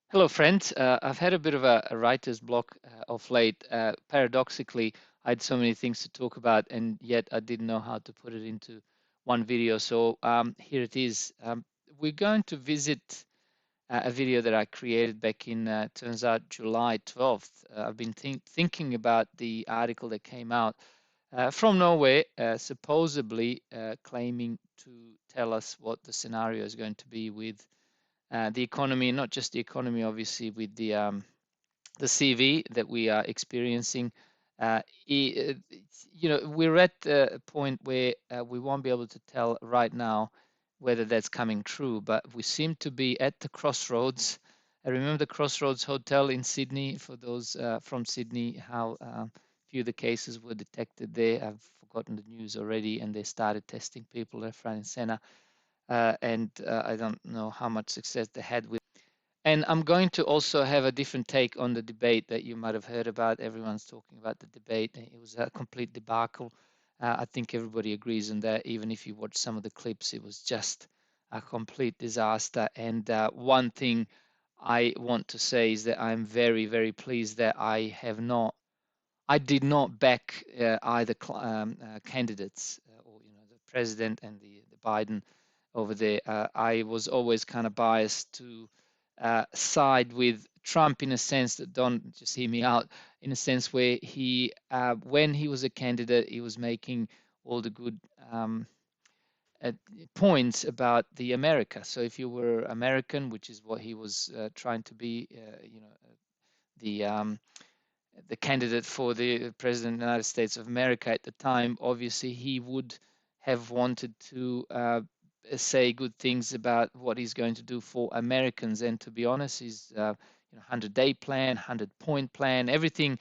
Hello, friends. I've had a bit of a writer's block of late. Paradoxically, I had so many things to talk about, and yet I didn't know how to put it into one video. So here it is. We're going to visit a video that I created back in, turns out, July 12th. I've been thinking about the article that came out from Norway, supposedly claiming to tell us what the scenario is going to be with the economy, not just the economy, obviously, with the CV that we are experiencing. We're at a point where we won't be able to tell right now whether that's coming true, but we seem to be at the crossroads. I remember the Crossroads Hotel in Sydney, for those from Sydney, how few of the cases were detected there. I've forgotten the news already, and they started testing people left, right, and center. And I don't know how much success they had with. And I'm going to also have a different take on the debate that you might have heard about. Everyone's talking about the debate. It was a complete debacle. I think everybody agrees on that. Even if you watch some of the clips, it was just a complete disaster. And one thing I want to say is that I'm very, very pleased that I did not back either candidates, or the president and the Biden over there. I was always kind of biased to side with Trump in a sense that, don't just hear me out, in a sense where when he was a candidate, he was making all the good uh, points about the America. So if you were American, which is what he was trying to be, the the candidate for the president of the United States of America at the time, obviously he would have wanted to say good things about what he's going to do for Americans. And to be honest, his 100-day plan, 100-point plan, everything.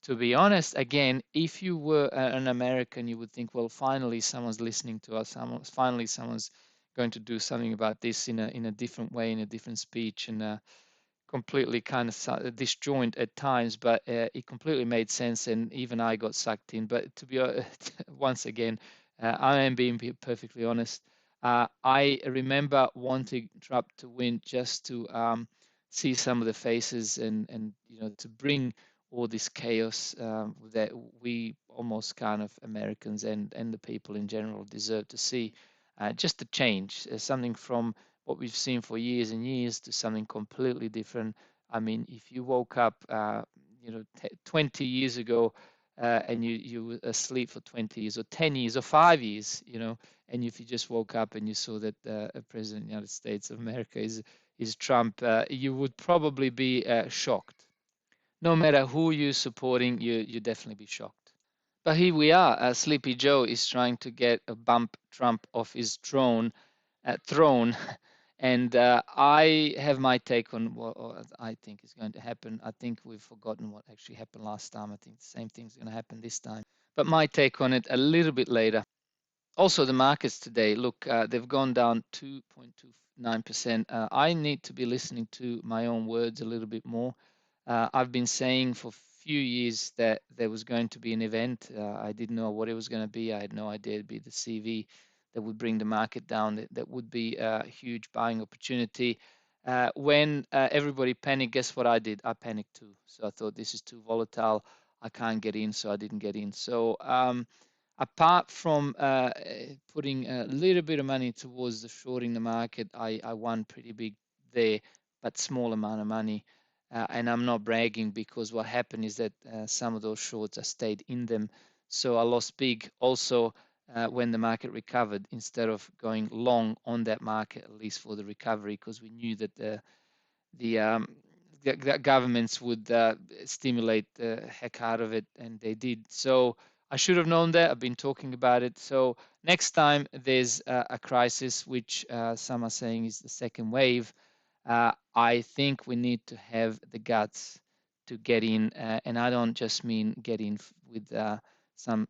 To be honest, again, if you were an American, you would think, well, finally someone's listening to us. Finally, someone's going to do something about this in a different way, in a different speech, and completely kind of disjoint at times, but it completely made sense, and even I got sucked in. But to be once again, I am being perfectly honest. I remember wanting Trump to win just to see some of the faces and to bring all this chaos that we almost kind of Americans and the people in general deserve to see. Just to change something from what we've seen for years and years to something completely different. I mean, if you woke up, 20 years ago, and you were asleep for 20 years or 10 years or 5 years, and if you just woke up and you saw that a president of the United States of America is Trump, you would probably be shocked. No matter who you're supporting, you definitely be shocked. But here we are. Sleepy Joe is trying to get a bump Trump off his throne. And I have my take on what I think is going to happen. I think we've forgotten what actually happened last time. I think the same thing's going to happen this time. But my take on it a little bit later. Also, the markets today, look, they've gone down 2.29%. I need to be listening to my own words a little bit more. I've been saying for a few years that there was going to be an event. I didn't know what it was going to be. I had no idea it'd be the CV that would bring the market down. That would be a huge buying opportunity. When everybody panicked, guess what I did? I panicked too. So I thought this is too volatile. I can't get in, so I didn't get in. So apart from putting a little bit of money towards the shorting the market, I won pretty big there, but small amount of money. And I'm not bragging because what happened is that some of those shorts I stayed in them. So I lost big also when the market recovered instead of going long on that market, at least for the recovery, because we knew that the governments would stimulate the heck out of it, and they did. So I should have known that. I've been talking about it. So next time there's a crisis, which some are saying is the second wave, I think we need to have the guts to get in, and I don't just mean get in with some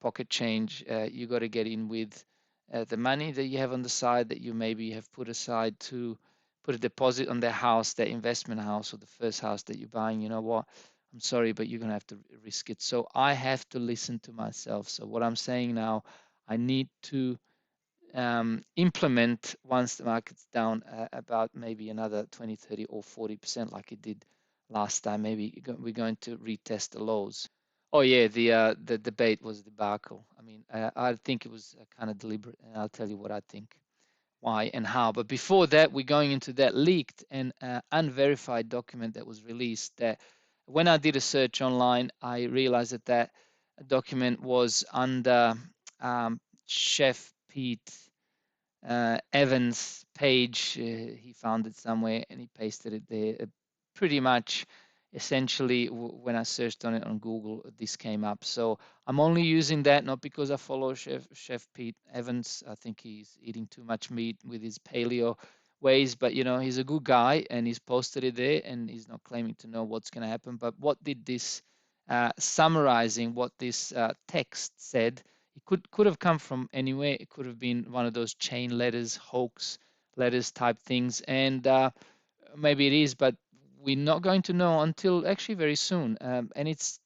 pocket change. You got to get in with the money that you have on the side that you maybe have put aside to put a deposit on their house, their investment house, or the first house that you're buying. You know what? I'm sorry, but you're going to have to risk it. So I have to listen to myself. So what I'm saying now, I need to implement once the market's down about maybe another 20, 30, or 40% like it did last time. Maybe we're going to retest the lows. Oh yeah, the debate was debacle. I mean, I think it was kind of deliberate, and I'll tell you what I think, why and how. But before that, we're going into that leaked and unverified document that was released. That when I did a search online, I realized that that document was under Chef Pete Evans' page. He found it somewhere and he pasted it there. Pretty much, essentially, when I searched on it on Google, this came up. So I'm only using that not because I follow Chef Pete Evans. I think he's eating too much meat with his paleo ways, but you know he's a good guy and he's posted it there, and he's not claiming to know what's going to happen. But what did this summarizing what this text said? It could have come from anywhere. It could have been one of those chain letters, hoax letters type things, and maybe it is, but we're not going to know until actually very soon. And it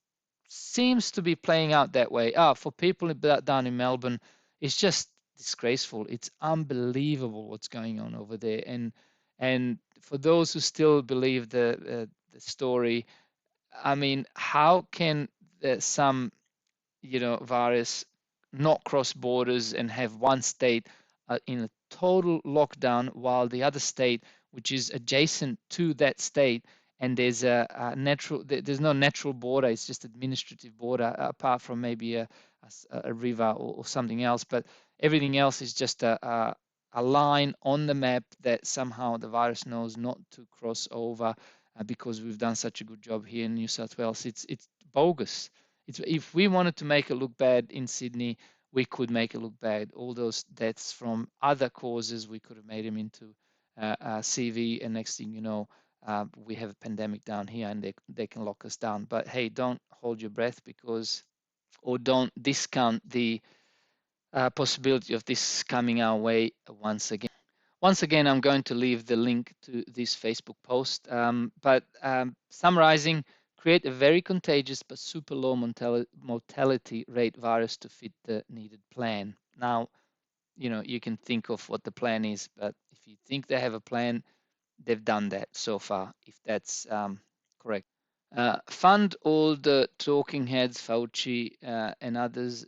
seems to be playing out that way. For people down in Melbourne, it's just disgraceful. It's unbelievable what's going on over there. And for those who still believe the story, I mean, how can some virus not cross borders and have one state in a total lockdown while the other state, which is adjacent to that state, and there's there's no natural border, it's just administrative border apart from maybe a river or something else, but everything else is just a line on the map that somehow the virus knows not to cross over because we've done such a good job here in New South Wales. It's bogus. If we wanted to make it look bad in Sydney, we could make it look bad. All those deaths from other causes, we could have made them into CV, and next thing you know, we have a pandemic down here, and they can lock us down. But hey, don't hold your breath or don't discount the possibility of this coming our way once again. Once again, I'm going to leave the link to this Facebook post. But summarizing, create a very contagious but super low mortality rate virus to fit the needed plan. Now, you can think of what the plan is, but if you think they have a plan, they've done that so far, if that's correct. Fund all the talking heads, Fauci and others,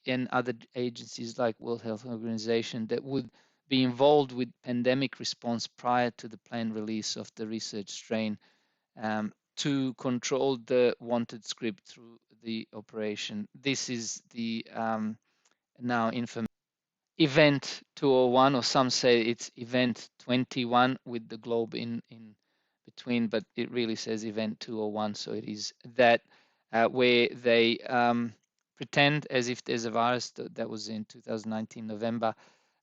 and other agencies like World Health Organization that would be involved with pandemic response prior to the planned release of the research strain to control the wanted script through the operation. This is the now infamous Event 201, or some say it's Event 21 with the globe in between, but it really says Event 201, so it is that where they pretend as if there's a virus that was in 2019 November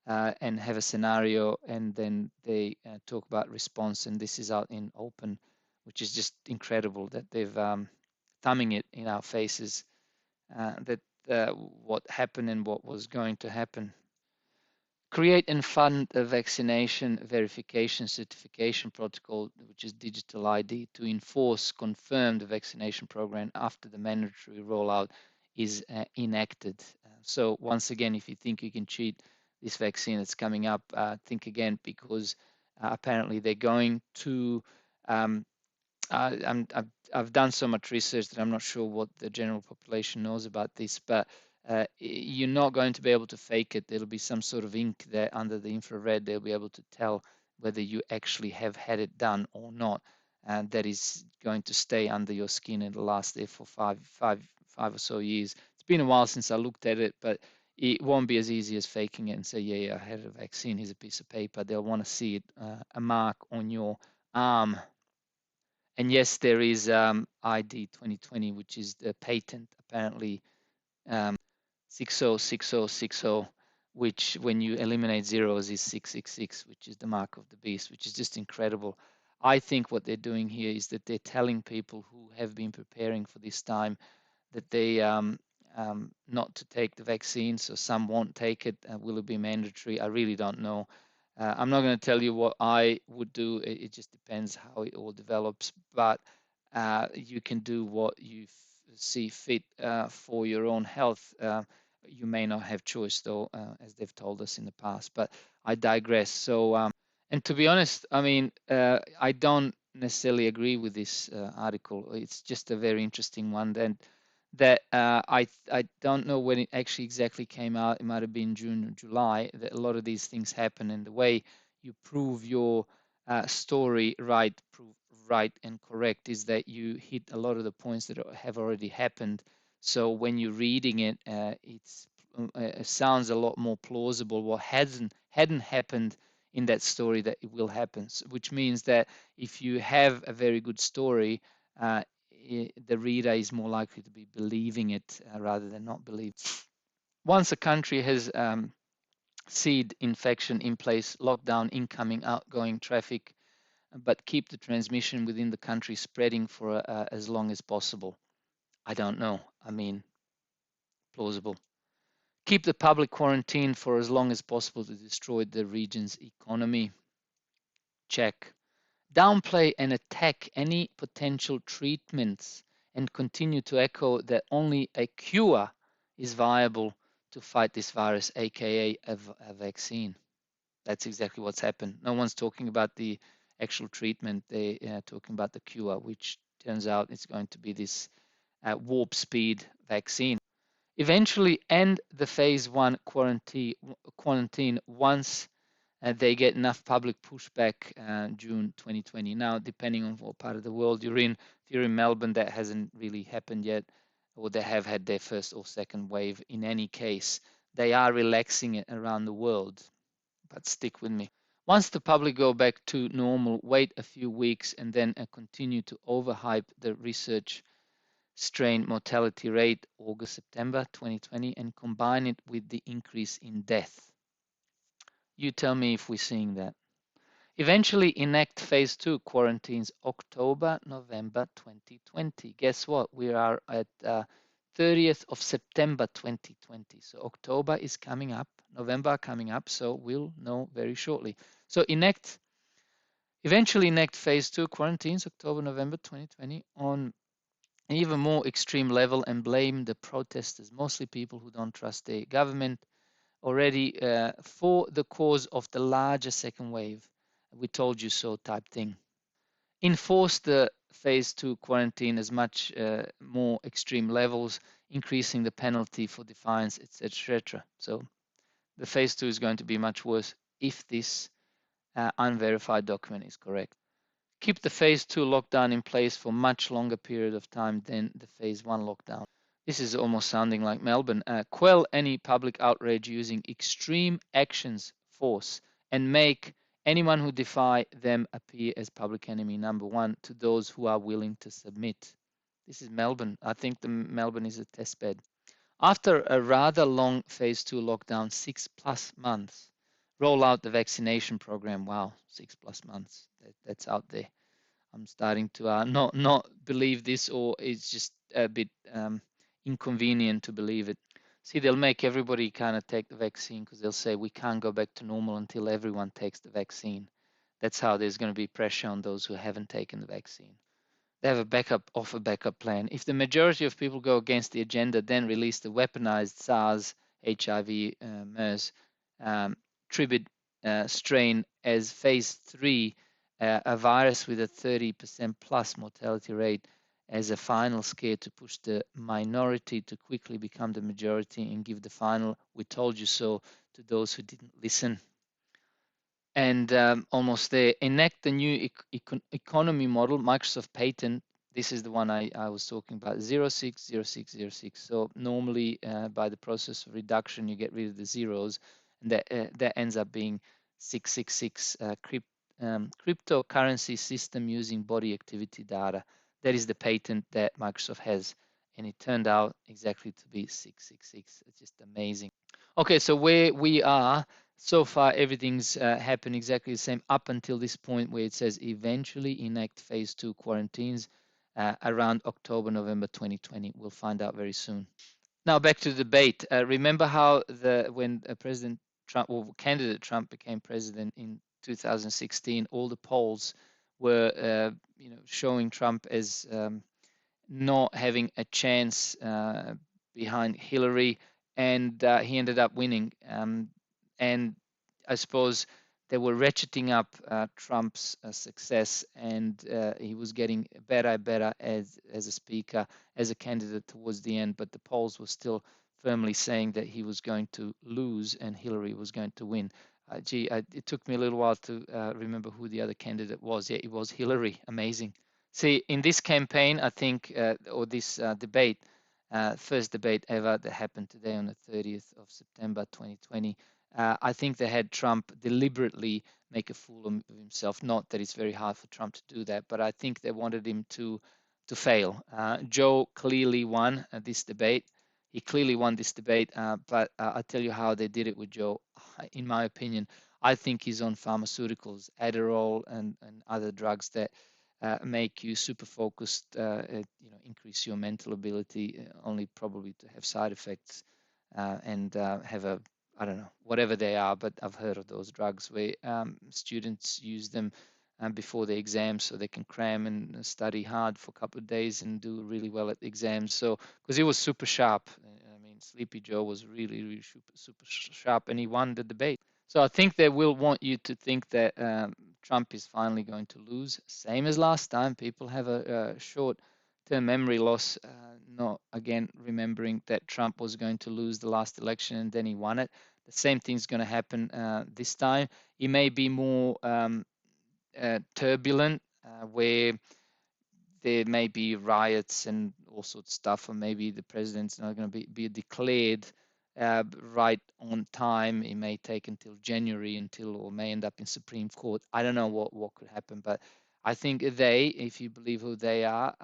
and have a scenario, and then they talk about response, and this is out in open, which is just incredible that they've thumbing it in our faces that what happened and what was going to happen. Create and fund a vaccination verification certification protocol, which is digital ID, to confirm the vaccination program after the mandatory rollout is enacted. So once again, if you think you can cheat this vaccine that's coming up, think again, because apparently they're going to um, I've done so much research that I'm not sure what the general population knows about this, but you're not going to be able to fake it. There'll be some sort of ink there under the infrared. They'll be able to tell whether you actually have had it done or not. And that is going to stay under your skin and last there for five or so years. It's been a while since I looked at it, but it won't be as easy as faking it and say, yeah, I had a vaccine. Here's a piece of paper. They'll want to see it, a mark on your arm. And yes, there is ID 2020, which is the patent, apparently 606060, which when you eliminate zeros is 666, which is the mark of the beast, which is just incredible. I think what they're doing here is that they're telling people who have been preparing for this time that they not to take the vaccine, so some won't take it. Will it be mandatory? I really don't know. I'm not going to tell you what I would do. It just depends how it all develops. But you can do what you see fit for your own health. you may not have choice though, as they've told us in the past. But I digress. So, and to be honest, I mean, I don't necessarily agree with this article. It's just a very interesting one, and that I don't know when it actually exactly came out. It might have been June or July. That a lot of these things happen, and the way you prove your story right and correct is that you hit a lot of the points that have already happened. So when you're reading it, it sounds a lot more plausible what hadn't happened in that story that it will happen. Which means that if you have a very good story, uh, the reader is more likely to be believing it rather than not believing. Once a country has seed infection in place, lockdown incoming, outgoing traffic, but keep the transmission within the country spreading for as long as possible. I don't know. I mean, plausible. Keep the public quarantine for as long as possible to destroy the region's economy. Check. Downplay and attack any potential treatments and continue to echo that only a cure is viable to fight this virus, aka a vaccine. That's exactly what's happened. No one's talking about the actual treatment. They are talking about the cure, which turns out it's going to be this warp speed vaccine. Eventually end the phase one quarantine once they get enough public pushback June 2020. Now, depending on what part of the world you're in, if you're in Melbourne, that hasn't really happened yet, or they have had their first or second wave. In any case, they are relaxing it around the world, but stick with me. Once the public go back to normal, wait a few weeks and then continue to overhype the research strain mortality rate August September 2020 and combine it with the increase in death. You tell me if we're seeing that. Eventually enact phase two quarantines October November 2020. Guess what? We are at 30th of September 2020. So October is coming up, November coming up, so we'll know very shortly. So eventually enact phase two quarantines October November 2020 on an even more extreme level and blame the protesters, mostly people who don't trust the government already, for the cause of the larger second wave. We told you so type thing. Enforce the phase two quarantine as much more extreme levels, increasing the penalty for defiance, etc. So the phase two is going to be much worse if this unverified document is correct. Keep the phase two lockdown in place for much longer period of time than the phase one lockdown. This is almost sounding like Melbourne. Quell any public outrage using extreme actions, force, and make anyone who defy them appear as public enemy number one to those who are willing to submit. This is Melbourne. I think the Melbourne is a test bed. After a rather long phase two lockdown, 6+ months, roll out the vaccination program. Wow, 6+ months. That's out there. I'm starting to not believe this, or it's just a bit inconvenient to believe it. See, they'll make everybody kind of take the vaccine because they'll say we can't go back to normal until everyone takes the vaccine. That's how there's going to be pressure on those who haven't taken the vaccine. They have a backup plan. If the majority of people go against the agenda, then release the weaponized SARS, HIV, MERS, tribid strain as phase three, a virus with a 30% plus mortality rate as a final scare to push the minority to quickly become the majority and give the final "we told you so" to those who didn't listen. And almost there, enact the new economy model, Microsoft patent. This is the one I was talking about, 060606. So normally by the process of reduction, you get rid of the zeros, and that ends up being 666, cryptocurrency system using body activity data. That is the patent that Microsoft has, and it turned out exactly to be 666. It's just amazing. Okay, so where we are so far, everything's happened exactly the same up until this point where it says eventually enact phase two quarantines around October, November 2020. We'll find out very soon. Now back to the debate. Remember how when President Trump or candidate Trump became president in 2016, all the polls were showing Trump as not having a chance behind Hillary. and he ended up winning. And I suppose they were ratcheting up Trump's success, and he was getting better and better as a speaker, as a candidate towards the end. But the polls were still firmly saying that he was going to lose and Hillary was going to win. It took me a little while to remember who the other candidate was. Yeah, it was Hillary. Amazing. See, in this campaign, I think, or this debate, first debate ever that happened today on the 30th of September 2020. I think they had Trump deliberately make a fool of himself. Not that it's very hard for Trump to do that, but I think they wanted him to fail. Joe clearly won this debate. He clearly won this debate, but I'll tell you how they did it with Joe. In my opinion, I think he's on pharmaceuticals, Adderall, and other drugs that make you super focused, increase your mental ability, only probably to have side effects and have a, I don't know, whatever they are, but I've heard of those drugs where students use them before the exams so they can cram and study hard for a couple of days and do really well at the exams. So, because he was super sharp, I mean, Sleepy Joe was really, really super sharp and he won the debate. So I think they will want you to think that Trump is finally going to lose. Same as last time, people have a short-term memory loss, not again remembering that Trump was going to lose the last election and then he won it. The same thing's going to happen this time. It may be more turbulent, where there may be riots and all sorts of stuff, or maybe the president's not going to be declared right on time. It may take until January or may end up in Supreme Court. I don't know what could happen, but I think they, if you believe who they are,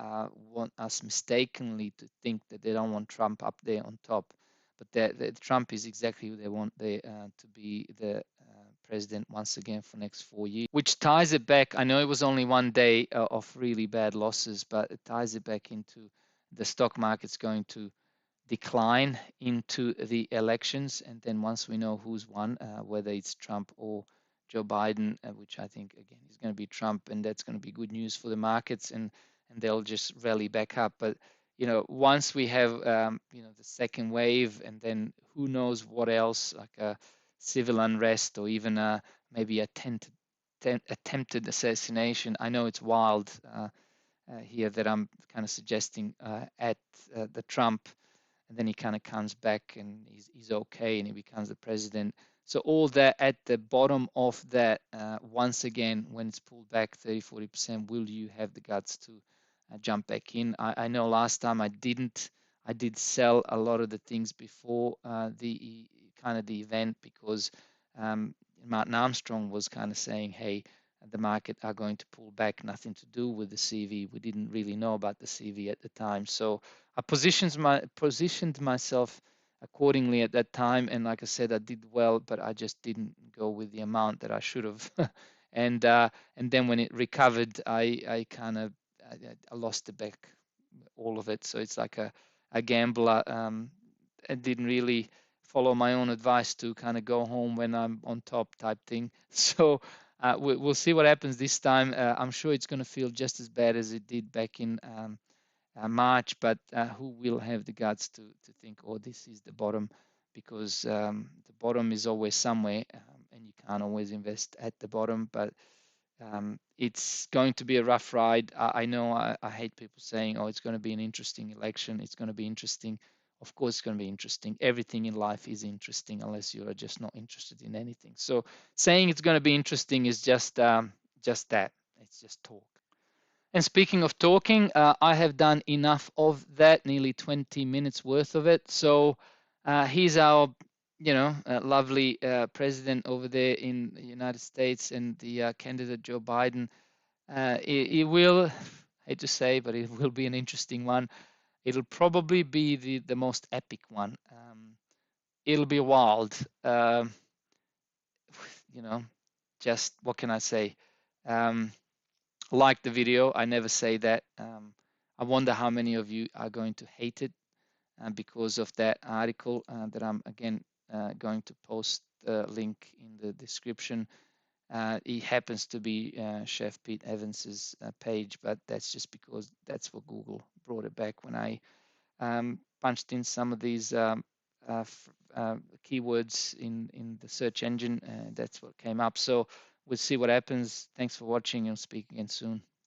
want us mistakenly to think that they don't want Trump up there on top, but that Trump is exactly who they want to be the president once again for next 4 years, which ties it back. I know it was only one day of really bad losses, but it ties it back into the stock market's going to decline into the elections. And then once we know who's won, whether it's Trump or Joe Biden, which I think again is going to be Trump, and that's going to be good news for the markets, and they'll just rally back up. But once we have the second wave, and then who knows what else, like a civil unrest or even maybe attempted assassination. I know it's wild here that I'm kind of suggesting at the Trump, and then he kind of comes back and he's okay and he becomes the president. So all that at the bottom of that, once again, when it's pulled back 30-40%, will you have the guts to jump back in? I know last time I didn't. I did sell a lot of the things before the kind of the event because Martin Armstrong was kind of saying, hey, the market are going to pull back, nothing to do with the CV. We didn't really know about the CV at the time. So I positioned myself accordingly at that time, and like I said, I did well, but I just didn't go with the amount that I should have. And then when it recovered, I kind of I lost the back, all of it. So it's like a gambler. I didn't really follow my own advice to kind of go home when I'm on top type thing. So we'll see what happens this time. I'm sure it's going to feel just as bad as it did back in March, but who will have the guts to think, oh, this is the bottom? Because the bottom is always somewhere, and you can't always invest at the bottom. But it's going to be a rough ride. I know I hate people saying, oh, it's going to be an interesting election. It's going to be interesting. Of course, it's going to be interesting. Everything in life is interesting unless you are just not interested in anything. So saying it's going to be interesting is just that. It's just talk. And speaking of talking, I have done enough of that, nearly 20 minutes worth of it. So here's our, lovely president over there in the United States and the candidate Joe Biden. It will, hate to say, but it will be an interesting one. It'll probably be the most epic one. It'll be wild. You know, just what can I say? Like the video. I never say that. I wonder how many of you are going to hate it because of that article that I'm again going to post the link in the description. It happens to be Chef Pete Evans's page, but that's just because that's what Google brought it back when I punched in some of these keywords in the search engine, and that's what came up. So we'll see what happens. Thanks for watching, and speak again soon.